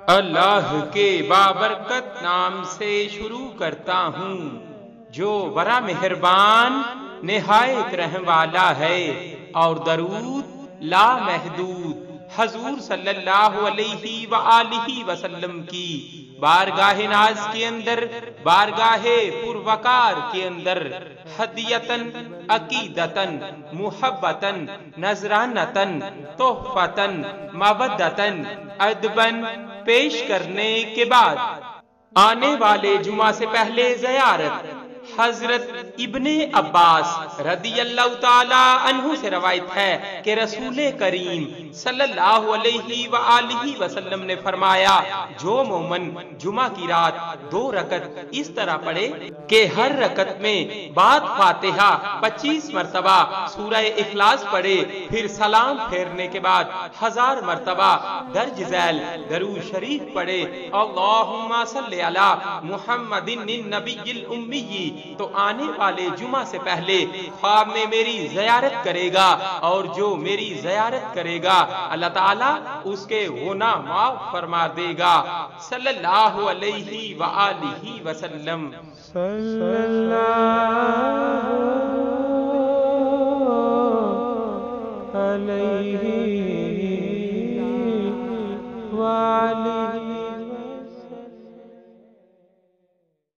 اللہ کے بابرکت نام سے شروع کرتا ہوں جو بڑا مہربان نہایت رحم والا ہے، اور درود لا محدود حضور صلی اللہ علیہ وآلہ وسلم کی بارگاہ ناز کے اندر، بارگاہ پروقار کے اندر ہدیتن، عقیدتن، محبتن، نذرانتن، تحفتن، مودتن، ادبن پیش کرنے کے بعد آنے والے جمعہ سے پہلے زیارت حضرت ابن عباس رضی اللہ تعالی عنہ سے روایت ہے کہ رسول کریم صلی اللہ علیہ وآلہ وسلم نے فرمایا، جو مومن جمعہ کی رات 2 رکعت اس طرح پڑھے کہ ہر رکعت میں بعد فاتحہ 25 مرتبہ سورہ اخلاص پڑھے، پھر سلام پھیرنے کے بعد 1000 مرتبہ درج ذیل درود شریف پڑھے، اللہم صلی علی محمد النبی الامی، تو آنے والے جمعہ سے پہلے خواب میں میری زیارت کرے گا، اور جو میری زیارت کرے گا اللہ تعالیٰ اس کے گناہ معاف فرما دے گا۔ صلی اللہ علیہ وآلہ وسلم۔